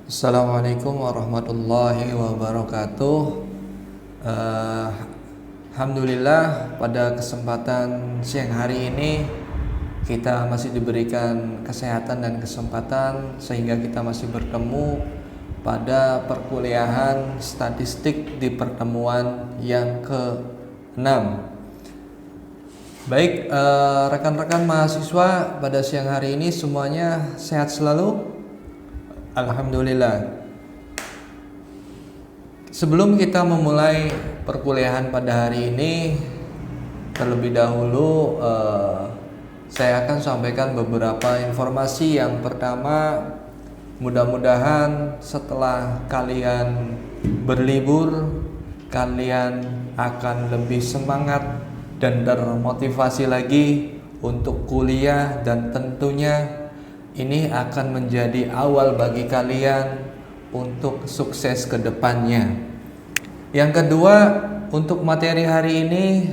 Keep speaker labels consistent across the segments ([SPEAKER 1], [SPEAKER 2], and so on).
[SPEAKER 1] Assalamualaikum warahmatullahi wabarakatuh. Eh, Alhamdulillah pada kesempatan siang hari ini kita masih diberikan kesehatan dan kesempatan sehingga kita masih bertemu pada perkuliahan statistik di pertemuan yang ke-6. Baik, rekan-rekan mahasiswa pada siang hari ini semuanya sehat selalu? Alhamdulillah. Sebelum kita memulai perkuliahan pada hari ini, terlebih dahulu saya akan sampaikan beberapa informasi. Yang pertama, mudah-mudahan setelah kalian berlibur, kalian akan lebih semangat dan termotivasi lagi untuk kuliah, dan tentunya ini akan menjadi awal bagi kalian untuk sukses ke depannya. Yang kedua, untuk materi hari ini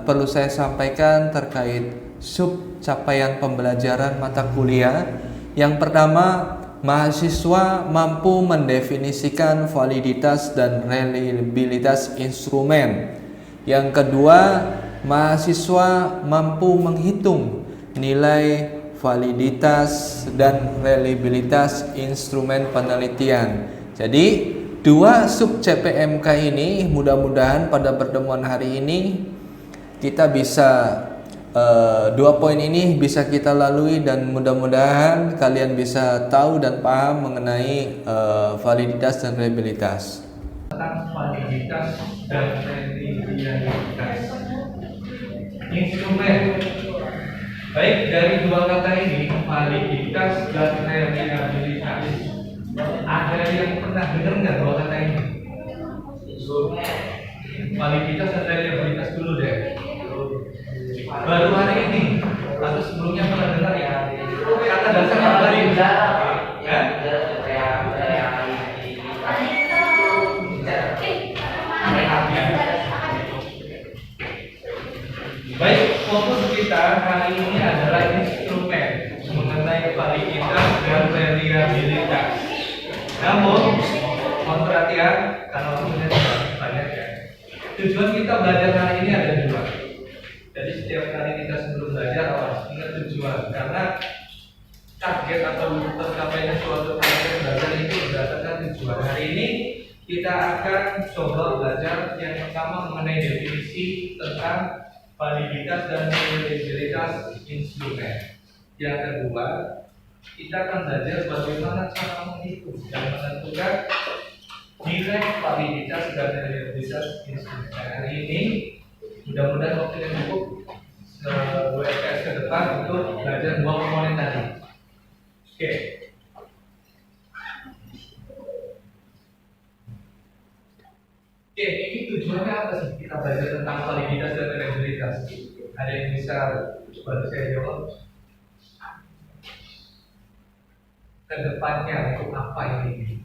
[SPEAKER 1] perlu saya sampaikan terkait sub capaian pembelajaran mata kuliah. Yang pertama, mahasiswa mampu mendefinisikan validitas dan reliabilitas instrumen. Yang kedua, mahasiswa mampu menghitung nilai validitas dan reliabilitas instrumen penelitian. Jadi dua sub CPMK ini mudah-mudahan pada pertemuan hari ini kita bisa dua poin ini bisa kita lalui, dan mudah-mudahan kalian bisa tahu dan paham mengenai validitas dan reliabilitas.
[SPEAKER 2] Tentang validitas dan reliabilitas instrumen. Baik, dari dua kata ini, validitas dan reliabilitas, ada yang pernah dengar nggak dua kata ini? Validitas dan reliabilitas dulu deh. Baru hari ini atau sebelumnya pernah dengar ya? Kata dasar apa tadi? Ya? Baik, fokus kita hari ini adalah instrumen mengenai validitas dan reliabilitas. Namun, mohon perhatian karena waktunya tidak banyak ya. Tujuan kita belajar hari ini ada dua. Jadi setiap kali kita sebelum belajar harus ingat tujuan, karena target atau tercapainya suatu target belajar itu berdasarkan tujuan. Hari ini kita akan coba belajar yang pertama mengenai definisi tentang validitas dan reliabilitas instrumen. Yang kedua, kita akan belajar bagaimana cara menghitung dan menentukan nilai validitas dan reliabilitas instrumen. Hari ini mudah-mudahan waktunya cukup 2 SKS ke depan untuk belajar dua komponen tadi. Oke. Oke, ini tujuannya apa sih kita belajar tentang validitas dan reliabilitas? Ada yang bisa bantu saya jawab? Kedepannya untuk apa ini?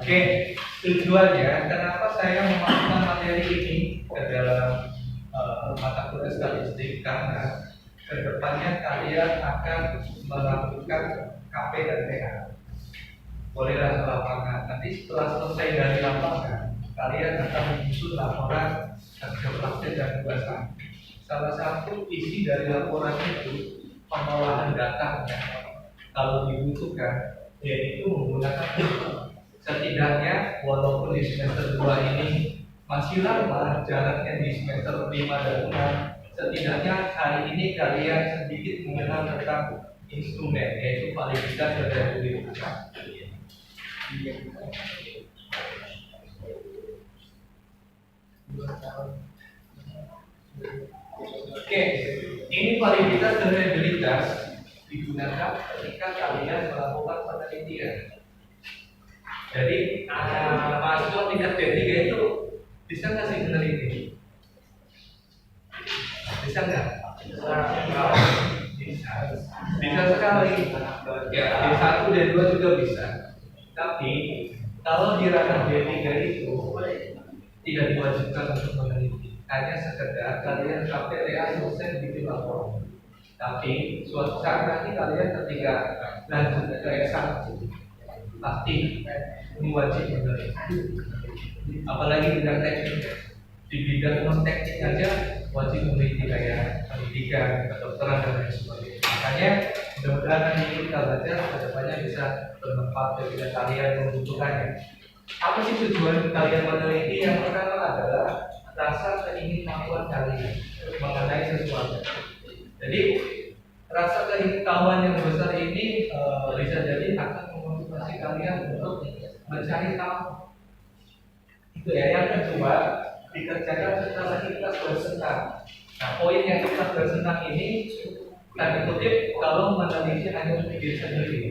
[SPEAKER 2] Oke, tujuannya kenapa saya memasukkan materi ini ke dalam mata kuliah statistik, karena kedepannya kalian akan melakukan KP dan TA. Bolehlah ke lapangan. Nanti setelah selesai dari lapangan, kalian akan menyusun laporan kerja praktek dan tugasan. Salah satu isi dari laporan itu pengolahan data, kalau dibutuhkan, yaitu menggunakan setidaknya walaupun di semester 2 ini masih lama jaraknya di semester 5 dan 6, setidaknya hari ini kalian sedikit mengenal tentang instrumen, yaitu validitas dan reliabilitas. Oke, ini validitas dan reliabilitas digunakan ketika kalian melakukan penelitian. Jadi mahasiswa tingkat D3 itu bisa nggak sih meneliti? Bisa nggak? Bisa. Bisa sekali. Ya, D1, D2 juga bisa. Tapi kalau di ranah D3 itu tidak diwajibkan untuk meneliti. Hanya sekedar kalian KPTA selesai bikin laporan. Tapi suatu saat nanti kalian ketika lanjut ke eksam pasti ini wajib benar. Apalagi bidang teknik, di bidang non teknik aja wajib memiliki kayak pendidikan, kedokteran dan lain sebagainya. Makanya mudah-mudahan nanti kita belajar kedepannya bisa bermanfaat ketika kalian membutuhkannya. Apa sih tujuan kalian meneliti? Yang pertama adalah rasa keingintahuan kalian mengenai sesuatu. Jadi rasa keingintahuan yang besar ini bisa jadi akan memotivasi kalian untuk mencari tahu. Itu ya. Yang kedua, dikerjakan secara ikhlas bersenang. Nah, poin yang ikhlas bersenang ini tadi kutip kalau meneliti hanya untuk diri sendiri,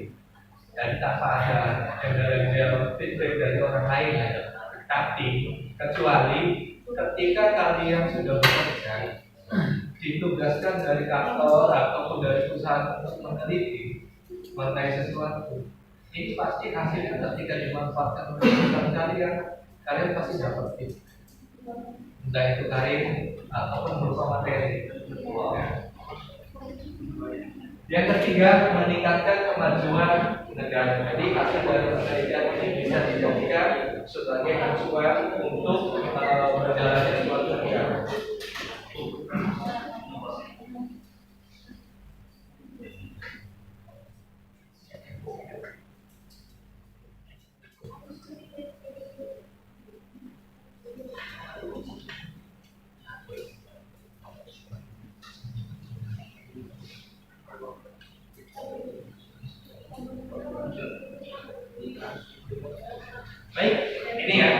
[SPEAKER 2] dan tanpa ada embel-embel feedback dari orang lain. Tapi kecuali ketika kalian sudah bekerja, ditugaskan dari kantor ataupun dari perusahaan untuk meneliti mengenai sesuatu, ini pasti hasilnya ketika dimanfaatkan oleh perusahaan kalian pasti dapat tips. Entah itu karir ataupun berupa materi. Yang ketiga, meningkatkan kemajuan negara. Jadi hasil dari penelitian ini bisa dijadikan sebagai acuan untuk berjalannya suatu negara. Baik, ini ya.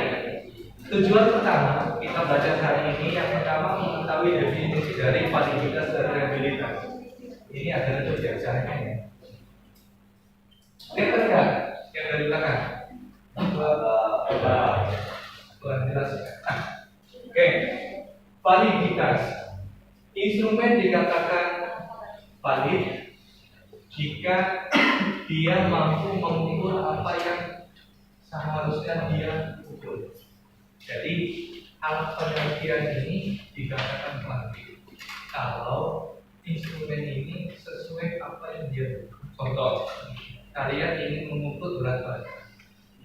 [SPEAKER 2] Tujuan pertama kita belajar hari ini yang pertama mengetahui definisi dari validitas dan reliabilitas. Ini adalah tujuannya ya. Lihat enggak yang dari belakang? Kurang jelas ya. Oke, validitas. Instrumen dikatakan valid jika dia mampu mengukur apa yang seharusnya dia ukur. Jadi alat penelitian ini dikatakan valid kalau instrumen ini sesuai apa yang dia ukur. Contoh, kalian ingin mengukur berat badan,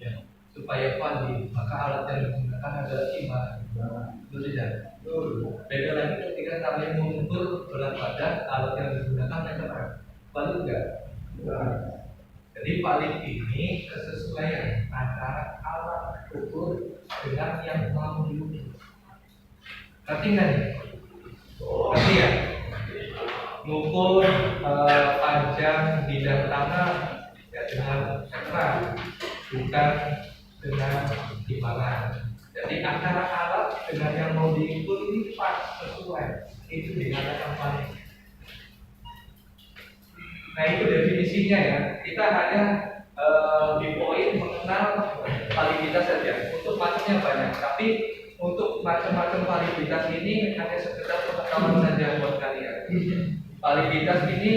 [SPEAKER 2] ya, supaya valid, maka alat yang digunakan adalah timbangan. Betul tidak? Beda lagi ketika kalian mengukur berat badan, alat yang digunakan meteran. Valid enggak? Jadi valid ini kesesuaian antara alat ukur dengan yang mau diukur. Ngerti nggak nih? Ngerti ya? Mengukur panjang bidang tanah ya dengan meteran, bukan dengan timbangan. Jadi antara alat dengan yang mau diukur ini pas sesuai, itu dikatakan valid. Nah itu definisinya ya. Kita hanya di poin mengenal validitas saja. Untuk macamnya banyak, tapi untuk macam-macam validitas ini hanya sekedar pengetahuan saja buat kalian. Validitas ini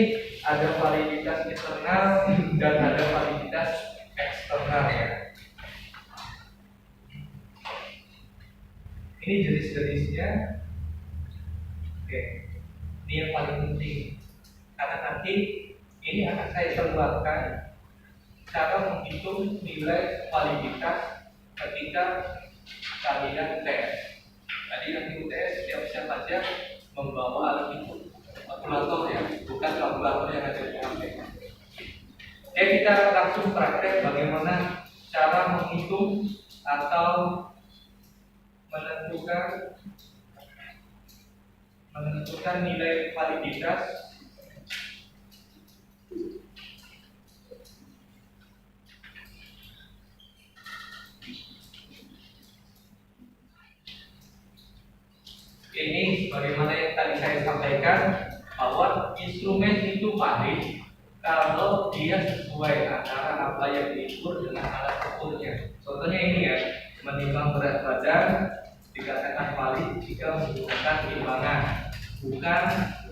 [SPEAKER 2] ada validitas internal dan ada validitas eksternal ya. Ini jenis-jenisnya. Oke, ini yang paling penting karena nanti ini akan saya terangkan cara menghitung nilai validitas ketika kalian UTS. Tadi nanti UTS siap-siap saja membawa alat itu, kalkulator ya, bukan kalkulator yang ada di HP. Oke, kita langsung praktek bagaimana cara menghitung atau menentukan nilai validitas ini. Bagaimana yang tadi saya sampaikan bahwa instrumen itu valid kalau dia sesuai antara apa yang diukur dengan alat ukurnya. Contohnya ini ya, menimbang berat badan dikatakan valid jika menggunakan timbangan, bukan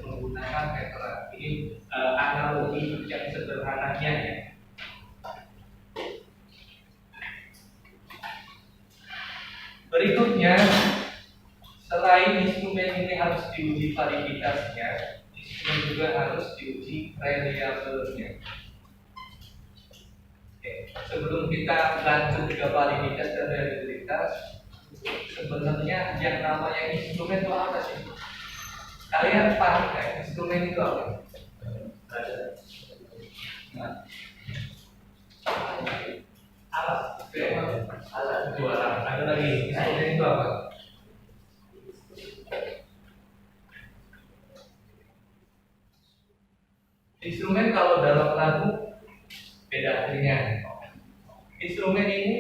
[SPEAKER 2] menggunakan meteran. Ini analogi yang sederhananya ya. Berikutnya, selain instrumen ini harus diuji validitasnya, instrumen juga harus diuji reliability-nya. Oke, sebelum kita lanjut ke validitas dan reliabilitas, sebenarnya yang namanya instrumen itu apa sih? Kalian paham kan? Instrumen itu apa? Alat. Oke. Alat. Itu alat. Ada lagi. Instrumen itu apa? Instrumen kalau dalam lagu beda artinya. Instrumen ini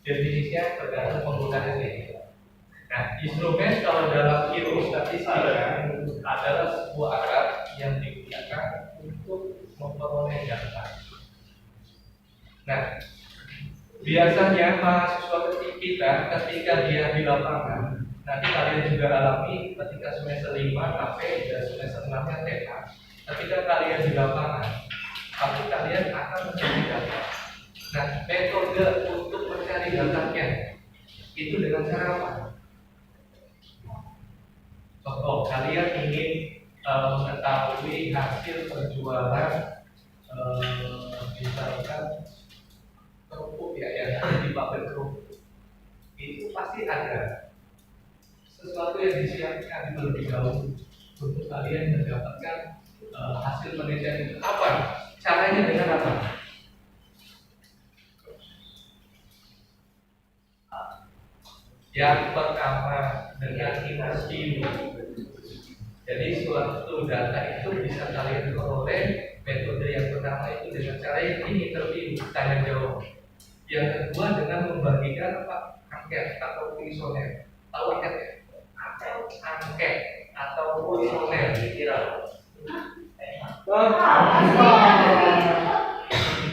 [SPEAKER 2] definisinya tergantung penggunaannya. Nah, instrumen kalau dalam ilmu statistika adalah sebuah alat yang digunakan untuk memperoleh data. Nah, biasanya mahasiswa kita ketika dia di lapangan, nanti kalian juga alami ketika semester 5 sampai dan semester 6-nya TK. Ketika kalian di lapangan, pasti kalian akan mencari data. Nah, metode untuk mencari datanya itu dengan cara apa? Contoh, kalian ingin mengetahui hasil penjualan misalkan kerupuk ya yang ada di pabrik kerupuk, itu pasti ada sesuatu yang disiapkan terlebih dahulu untuk kalian mendapatkan hasil penelitian itu. Apa? Caranya dengan apa? Yang pertama dengan interview. Jadi suatu data itu bisa kalian peroleh. Metode yang pertama itu dengan cara ini, interview, tanya jawab. Yang kedua dengan membagikan apa? Angket atau kuesioner. Tahu angket ya? Angket atau kuesioner.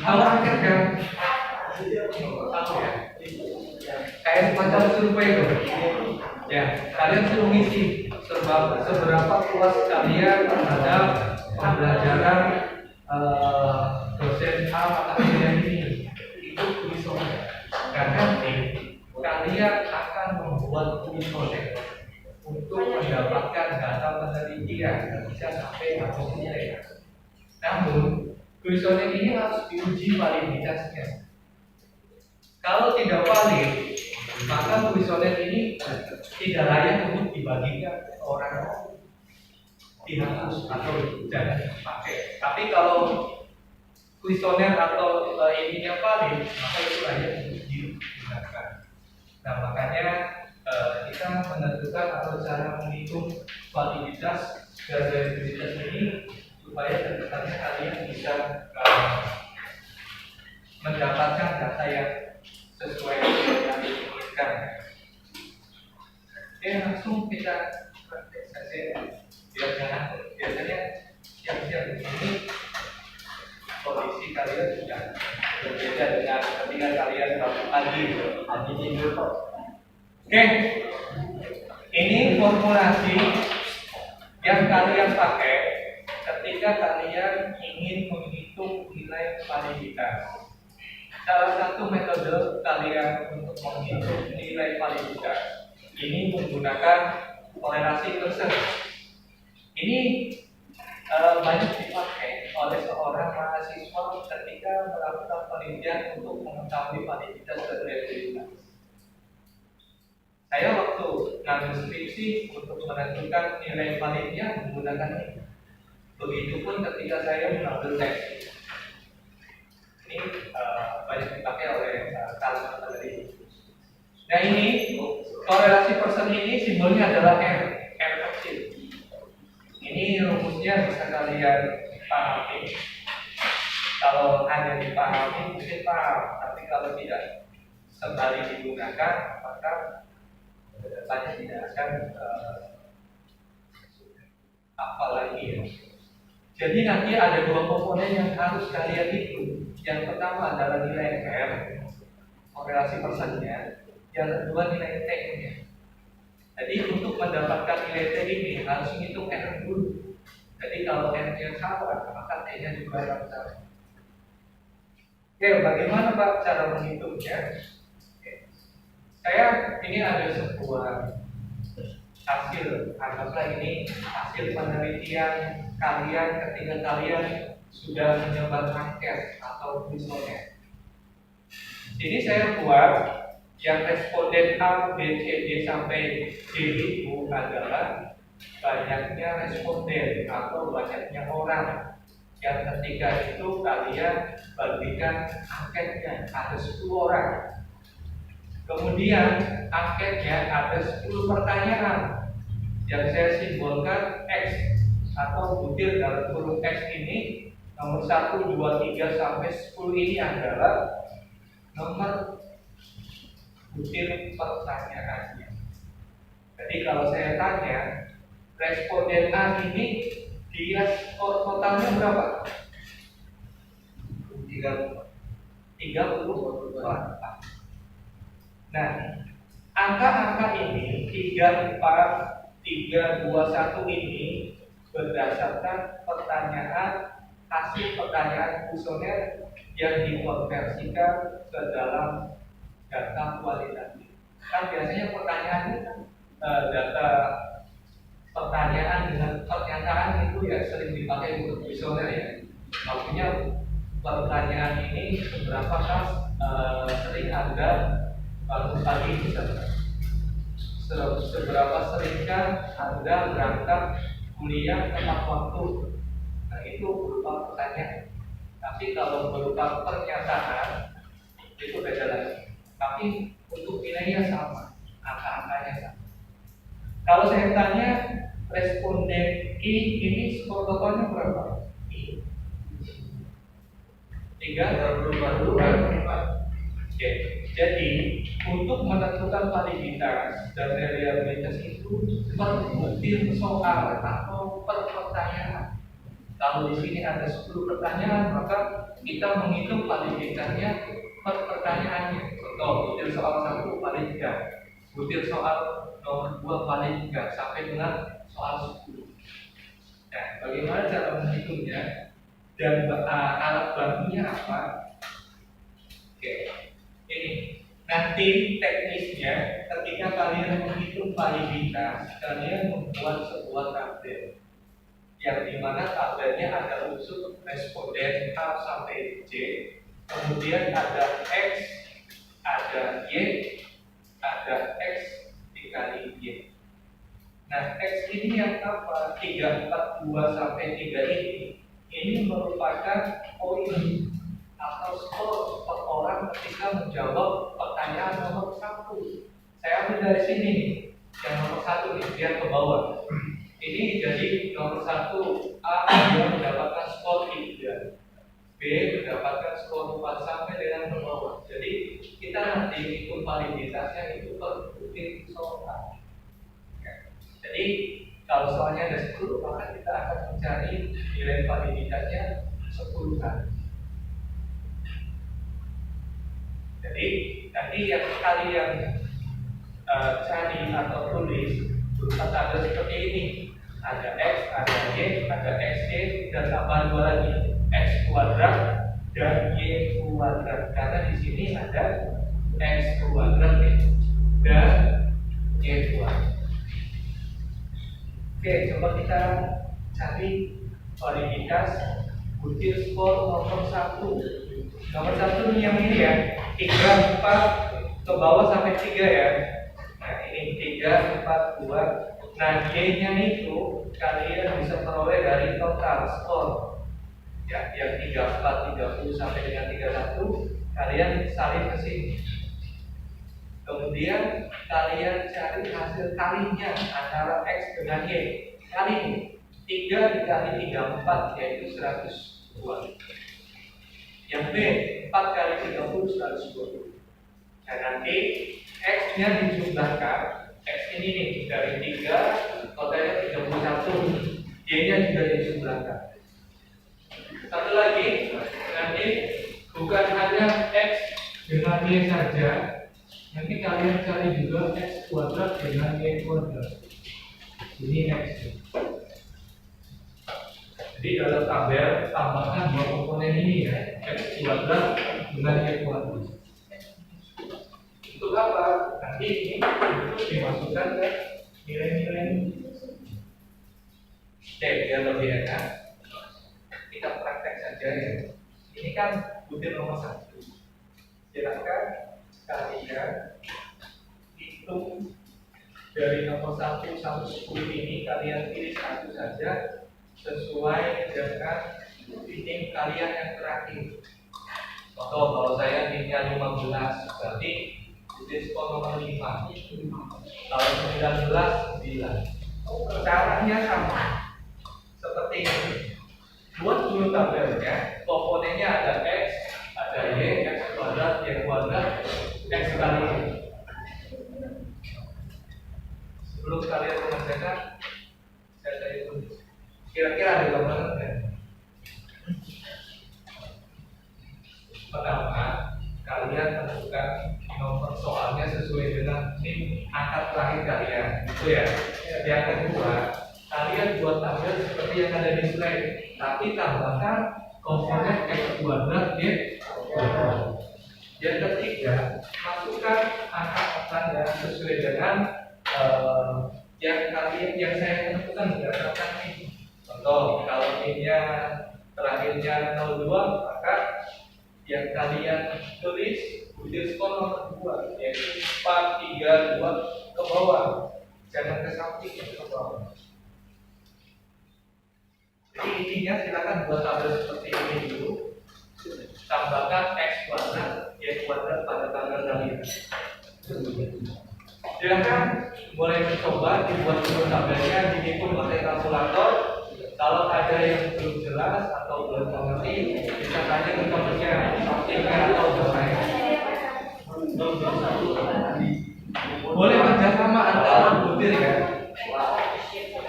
[SPEAKER 2] Tahu angket kan? Tahu ya? Kayak semacam survei itu. Ya, kalian suruh ngisi seberapa puas kalian terhadap pembelajaran dosen A mata kuliah ini. Itu kuesioner. Dan nanti kalian akan membuat kuesioner untuk mendapatkan data penelitian bisa sampai masuk nilai. Namun kuesioner ini harus diuji validitasnya. Kalau tidak valid, maka kuesioner ini tidak layak untuk dibagikan ke orang lain, dihapus atau jangan dipakai. Tapi kalau kuesioner atau ininya valid, maka itu layak untuk digunakan. Nah, makanya kita menentukan atau cara menghitung validitas dan reliabilitas ini supaya kedepannya kalian bisa mendapatkan data yang sesuai dengan yang diinginkan. Oke, langsung kita praktek saja. Biasanya siap-siap di sini kondisi kalian sudah berbeda dengan ketika kalian pagi. Oke, ini formulasi yang kalian pakai ketika kalian ingin menghitung nilai validitas. Salah satu metode kalian untuk menghitung nilai validitas ini menggunakan korelasi Pearson. Ini banyak dipakai oleh seorang mahasiswa ketika melakukan penelitian untuk mengetahui validitas dan reliabilitas. Saya waktu ngambil skripsi untuk menentukan nilai validnya menggunakan ini. Begitupun ketika saya mengambil tes. Ini banyak dipakai oleh kalian tadi. Nah, ini korelasi Pearson ini simbolnya adalah R kecil. Ini rumusnya bisa kalian pahami. Kalau hanya dipahami mungkin paham, tapi kalau tidak sekali digunakan maka kedepannya tidak akan apa lagi ya. Jadi nanti ada dua komponen yang harus kalian hitung. Yang pertama adalah nilai R, korelasi Pearsonnya. Yang kedua nilai T-nya. Jadi untuk mendapatkan nilai T ini harus hitung R dulu. Jadi kalau R-nya sama, maka T-nya juga harus sama. Oke, bagaimana Pak cara menghitungnya? Oke. Saya ini ada sebuah hasil, anggaplah ini hasil penelitian kalian ketika kalian sudah menyebar angket atau kuesioner. Ini saya buat yang responden A, B, C, D sampai D itu adalah banyaknya responden atau banyaknya orang yang ketika itu kalian bagikan angketnya ada 10 orang. Kemudian angketnya ada 10 pertanyaan yang saya simbolkan X atau butir dalam huruf X ini nomor 1, 2, 3 sampai 10 ini adalah nomor butir pertanyaannya. Jadi kalau saya tanya responden A ini dia skor totalnya berapa? 34. Nah, angka-angka ini 3, 4, 3, 2, 1 ini berdasarkan pertanyaan hasil pertanyaan kuesioner yang dikonversikan ke dalam data kualitatif. Kan biasanya pertanyaannya kan data pertanyaan dengan pernyataan itu ya sering dipakai untuk kuesioner ya. Maksudnya pertanyaan ini seberapa sering Anda bangun pagi misalnya. Seberapa seringkah Anda berangkat kuliah tepat waktu. Nah itu berupa pertanyaan. Tapi kalau berupa pernyataan itu beda lagi. Tapi untuk nilainya sama, angka-angkanya sama. Kalau saya tanya responden I ini skor totalnya berapa? I 34. Oke. Jadi untuk menentukan validitas dan reliabilitas itu per butir soal atau per pertanyaan. Kalau di sini ada 10 pertanyaan, maka kita menghitung validitasnya per pertanyaannya. Contoh, butir soal 1 valid 3, butir soal nomor 2 valid 3, sampai dengan soal 10. Nah, bagaimana cara menghitungnya? Dan alat bantunya apa? Oke, ini nanti teknisnya ketika kalian menghitung validitas, kalian membuat sebuah tabel yang dimana tabelnya ada unsur responden A sampai J, kemudian ada X, ada Y, ada X dikali Y. Nah, X ini yang apa? 3, 4, 2 sampai 3 ini merupakan poin atau skor per orang ketika menjawab pertanyaan nomor 1. Saya ambil dari sini nih, yang nomor 1 nih, biar ke bawah. Ini jadi nomor 1 A dia mendapatkan skor 3, B mendapatkan skor 4 sampai dengan ke bawah. Jadi kita nanti hitung validitasnya itu per butir soal. Jadi kalau soalnya ada 10, maka kita akan mencari nilai validitasnya 10 kali. Jadi nanti yang kalian cari atau tulis berupa tabel seperti ini. Ada X, ada Y, ada XY, dan tambahan 2 lagi, X kuadrat dan Y kuadrat. Karena di sini ada X kuadrat dan Y kuadrat. Oke, coba kita cari validitas butir skor nomor 1. Nomor 1 ini yang ini ya, 3, 4 ke bawah sampai 3 ya. Nah ini 3, 4, 2. Nah Y-nya itu kalian bisa peroleh dari total skor ya, yang 34, 30 sampai dengan 31 kalian salin ke sini. Kemudian kalian cari hasil kalinya antara X dengan Y. Kali ini 3 dikali 34 yaitu 102. Yang B 4 kali 30 120. Nah nanti X nya dijumlahkan. X ini nih dari 3 totalnya 31. Y nya juga dijumlahkan. Satu lagi nanti bukan hanya X dengan Y saja. Nanti kalian cari juga X kuadrat dengan Y kuadrat. Ini X. Jadi dalam tabel tambahkan 2 komponen ini ya, X kuadrat dengan Y kuadrat. Untuk apa? Nanti ini itu dimasukkan ke nilai-nilai. Oke, biar lebih enak, kita praktek saja ya. Ini kan butir nomor 1. Silakan kalian hitung dari nomor 1 sampai 10 ini, kalian pilih satu saja sesuai dengan titik kalian yang terakhir. Contoh, kalau saya timnya 15, berarti butir skor nomor 5. Kalau 19, 9. Caranya sama seperti ini. Buat dulu tabelnya, komponennya ada X, ada Y, X kuadrat, Y kuadrat, X kali Y. Sebelum kalian mengerjakan, saya hitung. Kira-kira ada gambaran nggak? Pertama, kalian tentukan nomor soalnya sesuai dengan angka terakhir kalian, gitu ya. Yang kedua, kalian buat tabel seperti yang ada di slide, tapi tambahkan komponen X kuadrat Y kuadrat. Yang ketiga, masukkan angka yang sesuai dengan yang saya tentukan berdasarkan ini. Contoh, kalau ini terakhirnya 02, maka yang kalian tulis butir skor nomor 2, yaitu 4, 3, 2 ke bawah, jangan ke samping, ke bawah. Jadi intinya silakan buat tabel seperti ini dulu, tambahkan X kuadrat, Y kuadrat pada tabel kalian. Silakan mulai mencoba dibuat dulu tabelnya, dihitung pakai kalkulator. Kalau ada yang belum jelas atau belum mengerti, bisa tanya ke temannya, sampingnya atau bermain. Boleh kerjasama antara butir ya.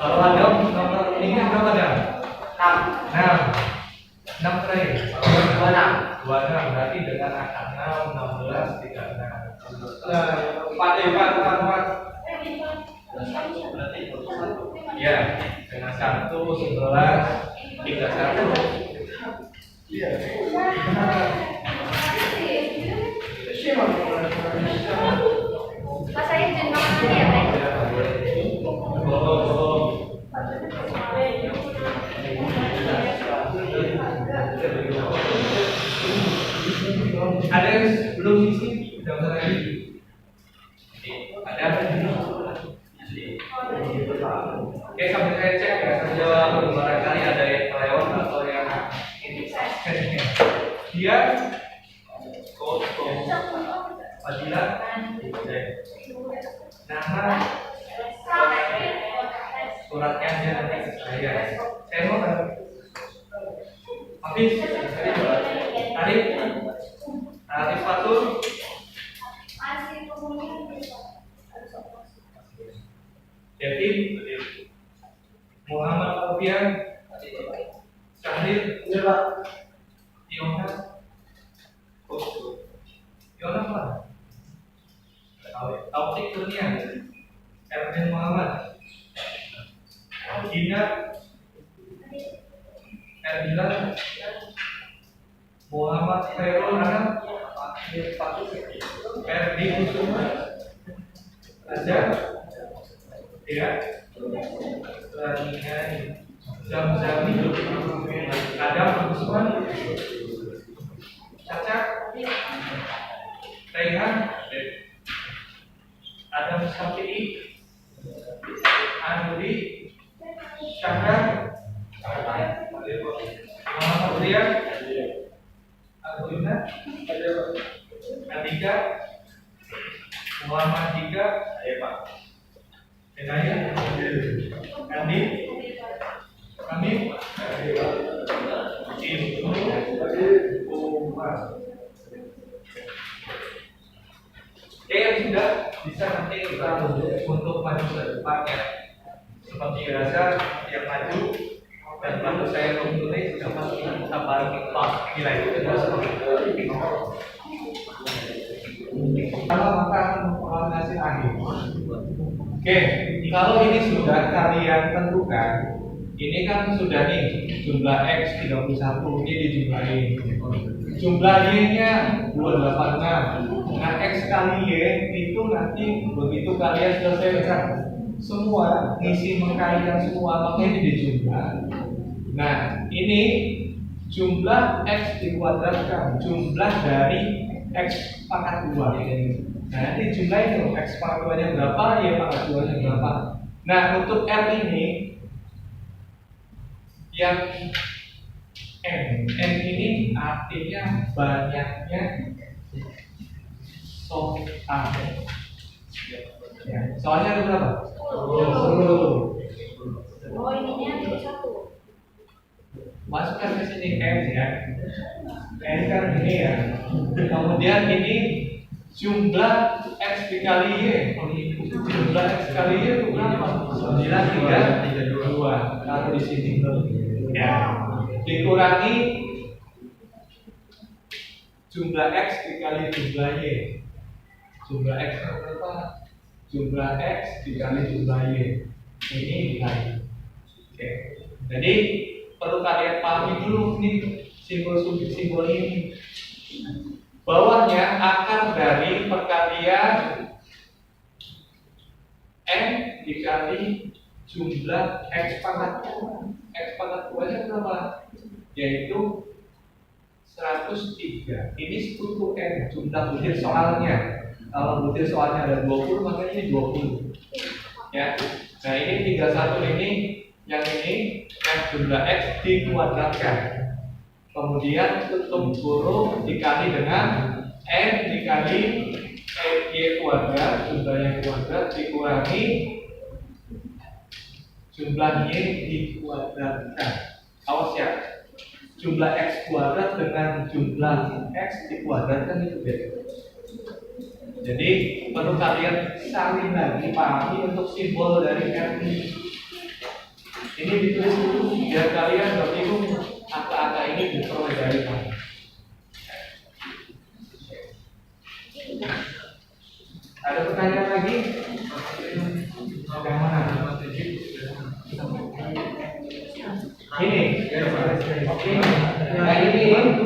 [SPEAKER 2] Kalau ada nomor ini berapa ada? 6 terakhir. 26 berarti dengan angka 6, 16, 36. 4. Ya, dengan 1, 11, 31. Iya.
[SPEAKER 3] Mas saya jeneng ya,
[SPEAKER 2] Ada yang belum isi daftar lagi? Ada? Oke, sambil saya cek ya, saya barangkali ada yang kelewat atau yang ini. Dia Fadila, nama, suratnya aja nanti saya mau kan? Habis, Arif Fatul. Yakin? Muhammad Alfian. Syahrir. Yona. Yona apa? Taufik Kurnia. Erwin Muhammad. Gina. Erdila. Muhammad Khairul Anam. Erdi Kusuma. Aja. Ya. Selanjutnya Zam-Zami. Adam Usman. Caca. Raihan. Adam Syafi'i. Andri. Syahdan. Muhammad Rian. Aguna. Andika. Muhammad Dika. Pak. Hidayat. Andi. Amin. Ibnu Umar. Yang sudah bisa nanti kita untuk maju ke depannya. Seperti biasa yang maju dan bantu saya menulis dapat sabar pas nilai itu kalau maka akan mempengaruhi hasil akhir. Oke, kalau ini sudah kalian tentukan, ini kan sudah nih jumlah X 31 ini dijumlahin. Jumlah Y-nya 286. Nah, X kali Y itu nanti begitu kalian selesaikan semua, ngisi mengkaitkan semua, maka ini dijumlah. Nah, ini jumlah X dikuadratkan, jumlah dari X pangkat 2. Nah, nanti jumlah itu X pangkat 2 nya berapa, Y pangkat 2 nya berapa. Nah, untuk R ini yang N ini artinya banyaknya soal. Ya, soalnya ada berapa? 10.
[SPEAKER 3] Oh, ininya ada 1.
[SPEAKER 2] Masukkan ke sini N ya. N kan ini ya. Kemudian ini jumlah X dikali Y. Jumlah X kali Y itu berapa? 932. Taruh di sini. Ya. Dikurangi jumlah X dikali jumlah Y. Jumlah X berapa? Jumlah X dikali jumlah Y. Ini dikali. Oke. Jadi perlu kalian pahami dulu nih simbol ini. Bawahnya akar dari perkalian N dikali jumlah X pangkat 2. X pangkat 2 nya berapa? Yaitu 103. Ini sekutu N, jumlah butir soalnya. Kalau butir soalnya ada 20, maka ini 20. Ya. Nah, ini 31 ini, yang ini X jumlah X dikuadratkan. Kemudian tutup kurung dikali dengan N dikali Y kuadrat, jumlahnya kuadrat dikurangi jumlah Y dikuadratkan. Awas ya, jumlah X kuadrat dengan jumlah X dikuadratkan itu beda. Jadi perlu kalian saling lagi pahami untuk simbol dari R ini. Ini ditulis dulu biar kalian gak bingung angka-angka ini diperoleh dari mana. Ada pertanyaan lagi? Yang mana? Ini, nah ini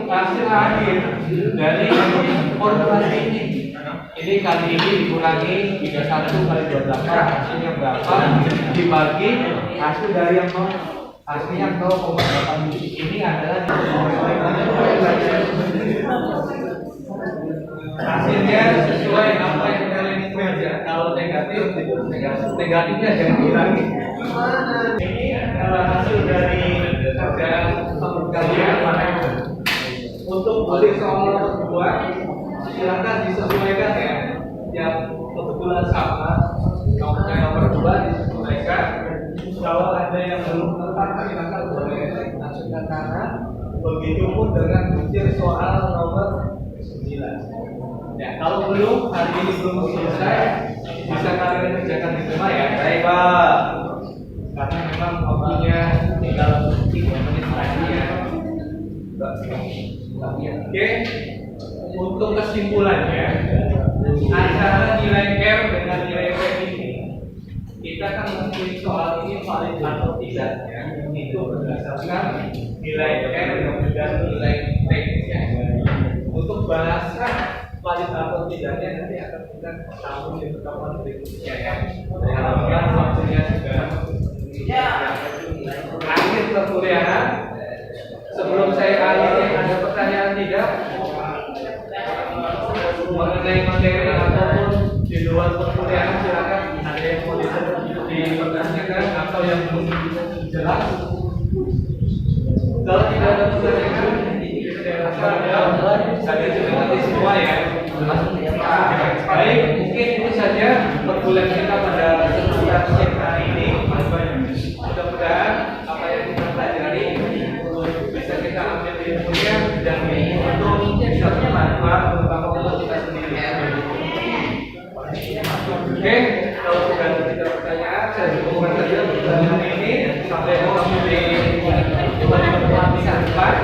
[SPEAKER 2] hasil akhir dari formulasi ini. Ini kali ini dikurangi 31 kali 28, hasilnya berapa? Dibagi hasil dari yang hasilnya 0,8. Ini adalah hasilnya sesuai apa yang kalian itu aja. Kalau negatif, negatifnya jangan diulangi. Ini adalah hasil dari kerja kalian untuk butir soal nomor 2. Silakan disesuaikan ya. Yang kebetulan sama, nomor 2 disesuaikan. Kalau ada yang belum tepat, silakan boleh langsung ke kanan. Begitupun dengan butir soal nomor 9. Ya, kalau belum hari ini belum selesai, bisa kalian kerjakan di rumah ya. Baik Pak. Karena memang waktunya tinggal 3 menit lagi ya. Oke. Untuk kesimpulannya, antara nilai R dengan nilai P ini, kita kan memilih soal ini valid atau tidak ya. Itu berdasarkan nilai R dan nilai P ya. Untuk bahasan valid atau tidaknya nanti akan kita sambung di pertemuan berikutnya ya. Alhamdulillah waktunya sudah akhir perkuliahan. Sebelum saya akhiri, ada pertanyaan tidak mengenai materi ataupun di luar perkuliahan? Silakan, ada yang mau dipertanyakan atau yang belum jelas. Kalau tidak ada pertanyaan, saya rasa saya sudah nanti semua ya. Baik, mungkin itu saja perkuliahan kita pada kesempatan hari ini. Mudah-mudahan apa yang kita pelajari bisa kita ambil ilmunya dan untuk bisa bermanfaat terutama untuk kita sendiri. Oke, kalau sudah ada pertanyaan, saya cukupkan saja untuk hari ini. Sampai ketemu di pertemuan depan.